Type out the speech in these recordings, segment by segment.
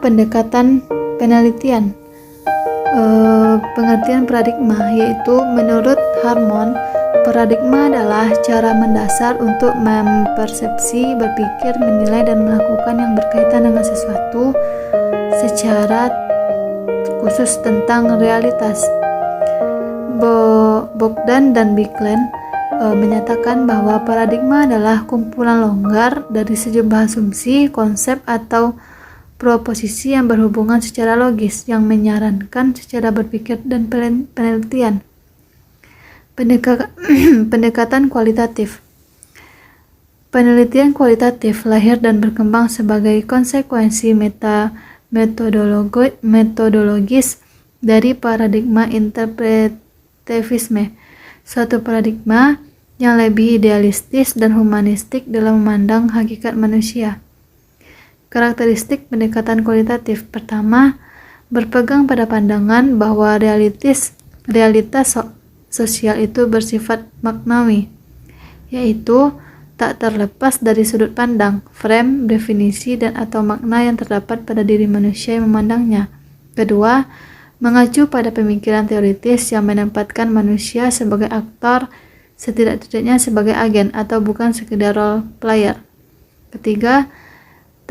pendekatan penelitian. Pengertian paradigma, yaitu menurut Harmon, paradigma adalah cara mendasar untuk mempersepsi, berpikir, menilai, dan melakukan yang berkaitan dengan sesuatu secara khusus tentang realitas. Bogdan dan Bicklin menyatakan bahwa paradigma adalah kumpulan longgar dari sejumlah asumsi, konsep, atau proposisi yang berhubungan secara logis yang menyarankan secara berpikir dan penelitian. Pendekatan kualitatif. Penelitian kualitatif lahir dan berkembang sebagai konsekuensi metodologis dari paradigma interpretivisme, suatu paradigma yang lebih idealistis dan humanistik dalam memandang hakikat manusia. Karakteristik pendekatan kualitatif. Pertama, berpegang pada pandangan bahwa realitas sosial itu bersifat maknawi, yaitu tak terlepas dari sudut pandang, frame, definisi, dan atau makna yang terdapat pada diri manusia yang memandangnya. Kedua, mengacu pada pemikiran teoritis yang menempatkan manusia sebagai aktor, setidak-tidaknya sebagai agen atau bukan sekedar role player. Ketiga,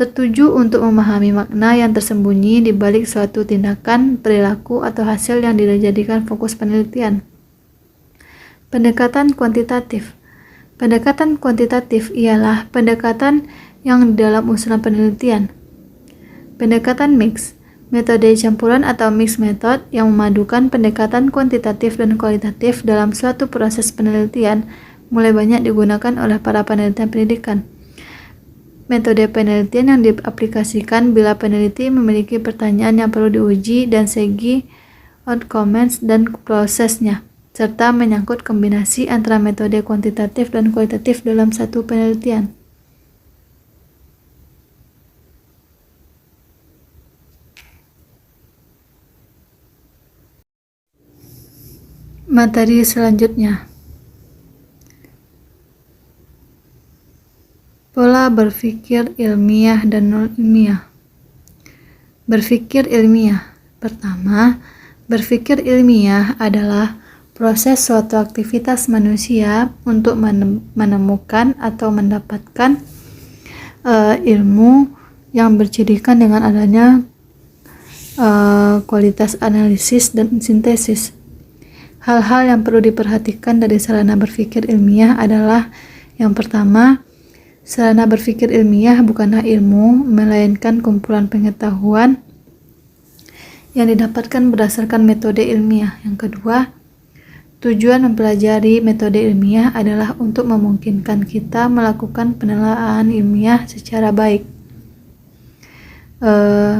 tertuju untuk memahami makna yang tersembunyi di balik suatu tindakan, perilaku, atau hasil yang dijadikan fokus penelitian. Pendekatan kuantitatif. Pendekatan kuantitatif ialah pendekatan yang dalam usulan penelitian. Pendekatan mix, metode campuran atau mix method yang memadukan pendekatan kuantitatif dan kualitatif dalam suatu proses penelitian mulai banyak digunakan oleh para penelitian pendidikan. Metode penelitian yang diaplikasikan bila peneliti memiliki pertanyaan yang perlu diuji dan segi outcomes dan prosesnya, serta menyangkut kombinasi antara metode kuantitatif dan kualitatif dalam satu penelitian. Materi selanjutnya. Pola berpikir ilmiah dan non-ilmiah. Berpikir ilmiah. Pertama, berpikir ilmiah adalah proses suatu aktivitas manusia untuk menemukan atau mendapatkan ilmu yang bercirikan dengan adanya kualitas analisis dan sintesis. Hal-hal yang perlu diperhatikan dari sarana berpikir ilmiah adalah yang pertama, sarana berpikir ilmiah bukanlah ilmu, melainkan kumpulan pengetahuan yang didapatkan berdasarkan metode ilmiah. Yang kedua, tujuan mempelajari metode ilmiah adalah untuk memungkinkan kita melakukan penelaahan ilmiah secara baik.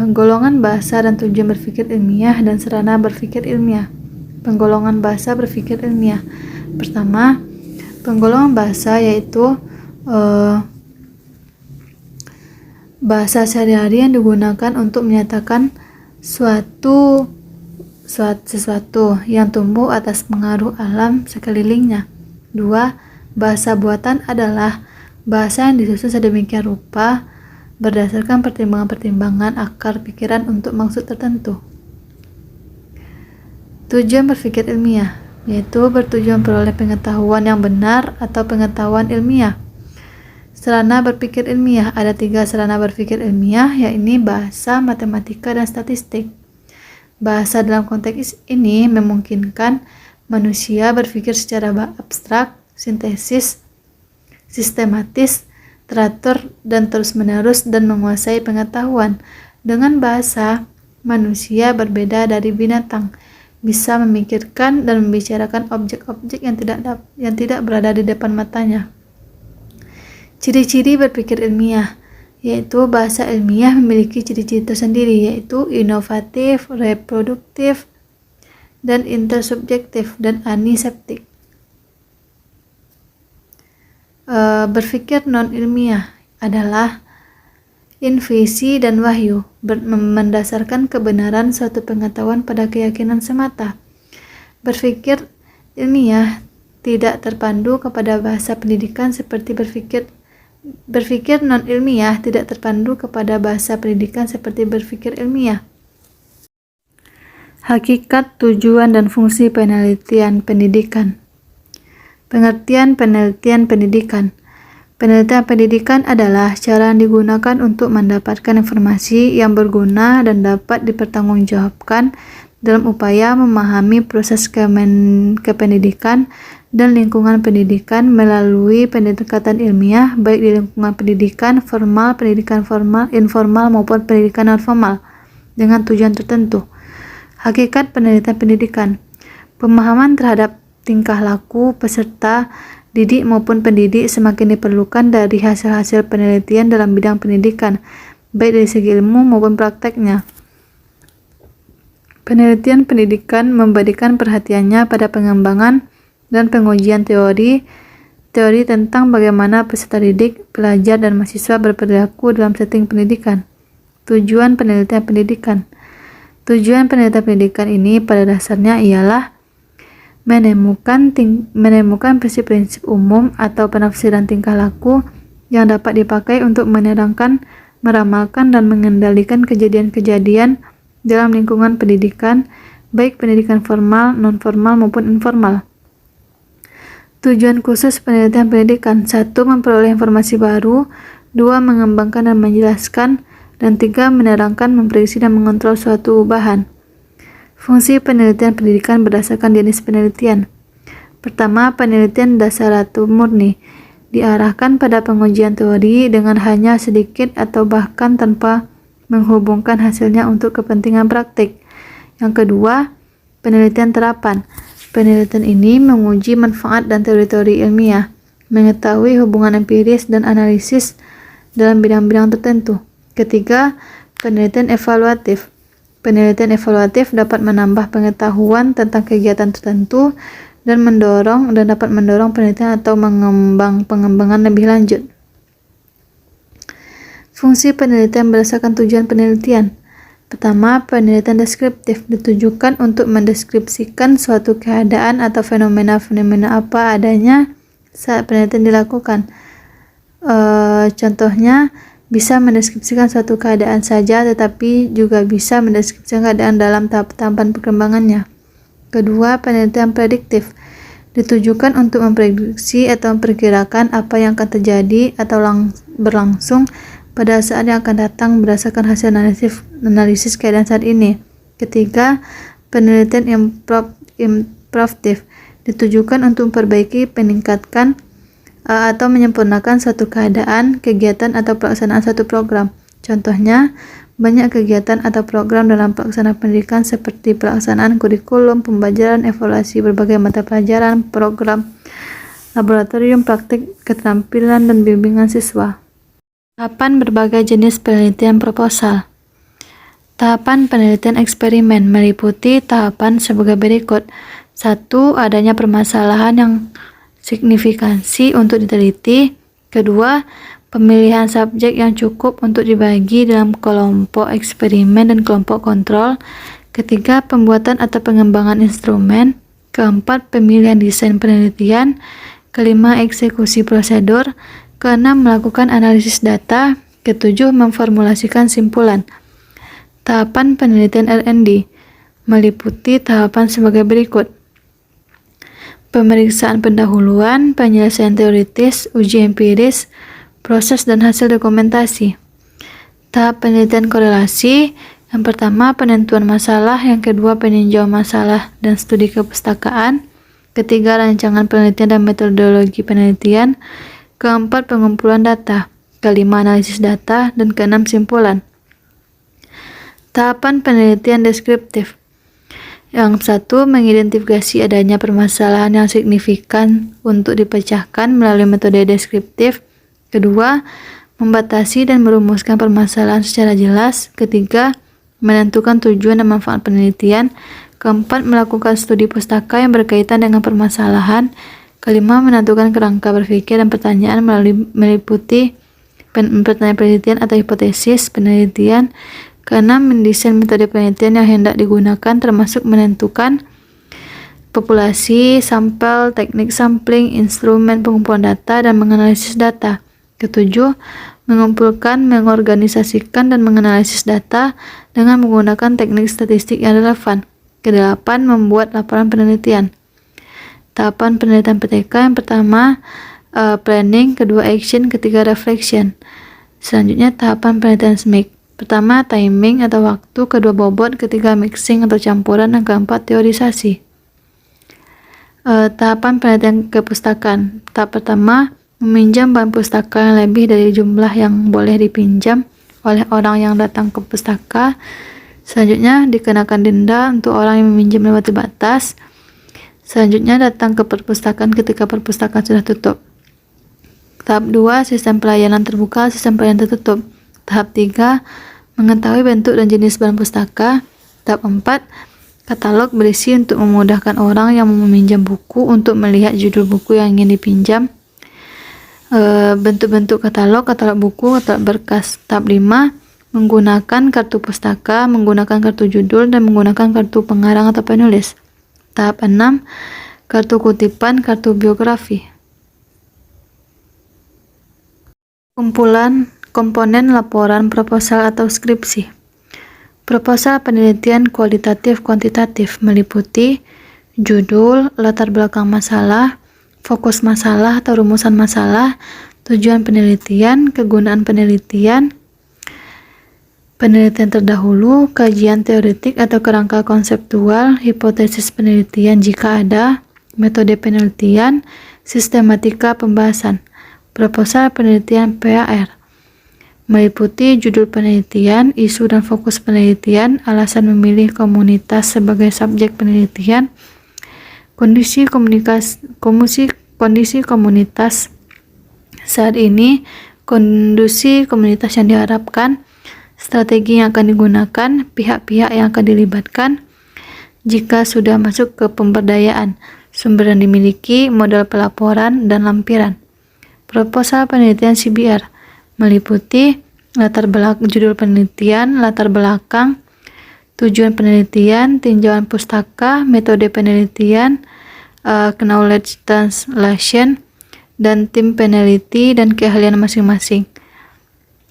Golongan bahasa dan tujuan berpikir ilmiah dan sarana berpikir ilmiah. Penggolongan bahasa berpikir ilmiah. Pertama, penggolongan bahasa yaitu bahasa sehari-hari yang digunakan untuk menyatakan sesuatu yang tumbuh atas pengaruh alam sekelilingnya. 2. Bahasa buatan adalah bahasa yang disusun sedemikian rupa berdasarkan pertimbangan-pertimbangan akar pikiran untuk maksud tertentu. Tujuan berpikir ilmiah yaitu bertujuan peroleh pengetahuan yang benar atau pengetahuan ilmiah. Sarana berpikir ilmiah. Ada 3 sarana berpikir ilmiah, yaitu bahasa, matematika, dan statistik. Bahasa dalam konteks ini memungkinkan manusia berpikir secara abstrak, sintesis, sistematis, teratur, dan terus-menerus dan menguasai pengetahuan. Dengan bahasa, manusia berbeda dari binatang, bisa memikirkan dan membicarakan objek-objek yang tidak berada di depan matanya. Ciri-ciri berpikir ilmiah, yaitu bahasa ilmiah memiliki ciri-ciri tersendiri, yaitu inovatif, reproduktif, dan intersubjektif, dan aniseptik. Berpikir non-ilmiah adalah intuisi dan wahyu, mendasarkan kebenaran suatu pengetahuan pada keyakinan semata. Berpikir ilmiah tidak terpandu kepada bahasa pendidikan seperti berpikir Berpikir non-ilmiah tidak terpandu kepada bahasa pendidikan seperti berpikir ilmiah. Hakikat, tujuan, dan fungsi penelitian pendidikan. Pengertian penelitian pendidikan. Penelitian pendidikan adalah cara yang digunakan untuk mendapatkan informasi yang berguna dan dapat dipertanggungjawabkan dalam upaya memahami proses kependidikan dan lingkungan pendidikan melalui pendekatan ilmiah, baik di lingkungan pendidikan formal, pendidikan formal, informal maupun pendidikan non-formal, dengan tujuan tertentu. Hakikat penelitian pendidikan. Pemahaman terhadap tingkah laku peserta didik maupun pendidik semakin diperlukan dari hasil-hasil penelitian dalam bidang pendidikan, baik dari segi ilmu maupun prakteknya. Penelitian pendidikan memberikan perhatiannya pada pengembangan dan pengujian teori tentang bagaimana peserta didik, pelajar, dan mahasiswa berperilaku dalam setting pendidikan. Tujuan penelitian pendidikan. Tujuan penelitian pendidikan ini pada dasarnya ialah menemukan prinsip-prinsip umum atau penafsiran tingkah laku yang dapat dipakai untuk menerangkan, meramalkan, dan mengendalikan kejadian-kejadian dalam lingkungan pendidikan, baik pendidikan formal, non-formal, maupun informal. Tujuan khusus penelitian pendidikan: 1. Memperoleh informasi baru, 2. Mengembangkan dan menjelaskan, dan 3. Menerangkan, memprediksi, dan mengontrol suatu bahan. Fungsi penelitian pendidikan berdasarkan jenis penelitian. Pertama, penelitian dasar atau murni, diarahkan pada pengujian teori dengan hanya sedikit atau bahkan tanpa menghubungkan hasilnya untuk kepentingan praktik. Yang kedua, penelitian terapan. Penelitian ini menguji manfaat dan teori-teori ilmiah, mengetahui hubungan empiris dan analisis dalam bidang-bidang tertentu. Ketiga, penelitian evaluatif. Penelitian evaluatif dapat menambah pengetahuan tentang kegiatan tertentu dan dapat mendorong penelitian atau pengembangan lebih lanjut. Fungsi penelitian berdasarkan tujuan penelitian. Pertama, penelitian deskriptif ditujukan untuk mendeskripsikan suatu keadaan atau fenomena-fenomena apa adanya saat penelitian dilakukan. Contohnya, bisa mendeskripsikan suatu keadaan saja, tetapi juga bisa mendeskripsikan keadaan dalam tahap-tahapan perkembangannya. Kedua, penelitian prediktif ditujukan untuk memprediksi atau memperkirakan apa yang akan terjadi atau berlangsung pada saat yang akan datang berdasarkan hasil analisis keadaan saat ini. Ketiga, penelitian improvatif ditujukan untuk memperbaiki, meningkatkan, atau menyempurnakan suatu keadaan, kegiatan, atau pelaksanaan suatu program. Contohnya, banyak kegiatan atau program dalam pelaksanaan pendidikan seperti pelaksanaan kurikulum, pembelajaran, evaluasi berbagai mata pelajaran, program laboratorium, praktik, keterampilan, dan bimbingan siswa. Tahapan berbagai jenis penelitian proposal. Tahapan penelitian eksperimen meliputi tahapan sebagai berikut. 1. Adanya permasalahan yang signifikansi untuk diteliti. Kedua, pemilihan subjek yang cukup untuk dibagi dalam kelompok eksperimen dan kelompok kontrol. Ketiga, pembuatan atau pengembangan instrumen. Keempat, pemilihan desain penelitian. Kelima, eksekusi prosedur. Keenam, melakukan analisis data. Ketujuh, memformulasikan simpulan. Tahapan penelitian R&D meliputi tahapan sebagai berikut. Pemeriksaan pendahuluan, penyelesaian teoritis, uji empiris, proses dan hasil dokumentasi. Tahap penelitian korelasi, yang pertama penentuan masalah, yang kedua peninjauan masalah dan studi kepustakaan, ketiga rancangan penelitian dan metodologi penelitian, keempat pengumpulan data, kelima analisis data, dan keenam simpulan. Tahapan penelitian deskriptif. Yang satu, mengidentifikasi adanya permasalahan yang signifikan untuk dipecahkan melalui metode deskriptif. Kedua, membatasi dan merumuskan permasalahan secara jelas. Ketiga, menentukan tujuan dan manfaat penelitian. Keempat, melakukan studi pustaka yang berkaitan dengan permasalahan. Kelima, menentukan kerangka berpikir dan pertanyaan meliputi pertanyaan penelitian atau hipotesis penelitian. Keenam, mendesain metode penelitian yang hendak digunakan, termasuk menentukan populasi, sampel, teknik sampling, instrumen pengumpulan data, dan menganalisis data. Ketujuh, mengumpulkan, mengorganisasikan, dan menganalisis data dengan menggunakan teknik statistik yang relevan. Kedelapan, membuat laporan penelitian. Tahapan penelitian PTK yang pertama planning, kedua action, ketiga reflection. Selanjutnya tahapan penelitian SMIC. Pertama timing atau waktu, kedua bobot, ketiga mixing atau campuran, dan keempat teorisasi. Tahapan penelitian kepustakaan. Tahap pertama, meminjam bahan pustaka yang lebih dari jumlah yang boleh dipinjam oleh orang yang datang ke pustaka. Selanjutnya, dikenakan denda untuk orang yang meminjam melewati batas. Selanjutnya, datang ke perpustakaan ketika perpustakaan sudah tutup. Tahap 2, sistem pelayanan terbuka, sistem pelayanan tertutup. Tahap 3, mengetahui bentuk dan jenis bahan pustaka. Tahap 4, katalog berisi untuk memudahkan orang yang meminjam buku untuk melihat judul buku yang ingin dipinjam. Bentuk-bentuk katalog buku, katalog berkas. Tahap 5, menggunakan kartu pustaka, menggunakan kartu judul, dan menggunakan kartu pengarang atau penulis. Tahap 6, kartu kutipan, kartu biografi. Kumpulan komponen laporan proposal atau skripsi. Proposal penelitian kualitatif kuantitatif meliputi judul, latar belakang masalah, fokus masalah atau rumusan masalah, tujuan penelitian, kegunaan penelitian, penelitian terdahulu, kajian teoretik atau kerangka konseptual, hipotesis penelitian jika ada, metode penelitian, sistematika pembahasan. Proposal penelitian PAR meliputi judul penelitian, isu dan fokus penelitian, alasan memilih komunitas sebagai subjek penelitian, kondisi komunitas saat ini, kondisi komunitas yang diharapkan, strategi yang akan digunakan, pihak-pihak yang akan dilibatkan, jika sudah masuk ke pemberdayaan, sumber yang dimiliki, modal pelaporan, dan lampiran. Proposal penelitian CBR meliputi judul penelitian, latar belakang, tujuan penelitian, tinjauan pustaka, metode penelitian, knowledge translation, dan tim peneliti dan keahlian masing-masing.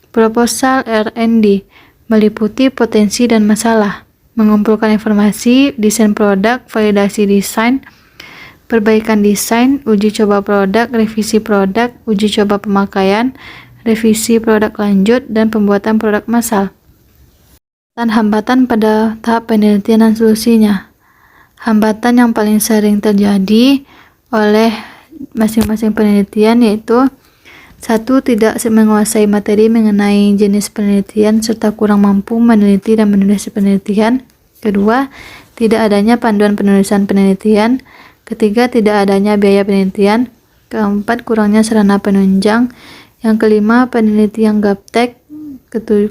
Proposal R&D meliputi potensi dan masalah, mengumpulkan informasi, desain produk, validasi desain, perbaikan desain, uji coba produk, revisi produk, uji coba pemakaian, revisi produk lanjut, dan pembuatan produk massal. Dan hambatan pada tahap penelitian dan solusinya. Hambatan yang paling sering terjadi oleh masing-masing penelitian yaitu: 1. Tidak menguasai materi mengenai jenis penelitian serta kurang mampu meneliti dan menulis penelitian. 2. Tidak adanya panduan penulisan penelitian. 3. Tidak adanya biaya penelitian. 4. Kurangnya sarana penunjang. Yang 5. Peneliti yang gaptek. 6.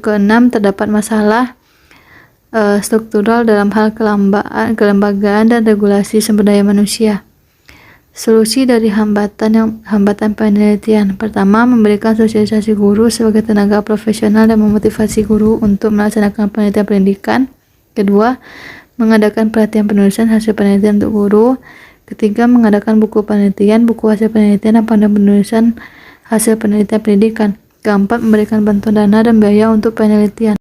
Terdapat masalah struktural dalam hal kelembagaan dan regulasi sumber daya manusia. Solusi dari hambatan penelitian. Pertama, memberikan sosialisasi guru sebagai tenaga profesional dan memotivasi guru untuk melaksanakan penelitian pendidikan. Kedua, mengadakan pelatihan penulisan hasil penelitian untuk guru. Ketiga, mengadakan buku penelitian, buku hasil penelitian, dan panduan penulisan hasil penelitian pendidikan. Keempat, memberikan bantuan dana dan biaya untuk penelitian.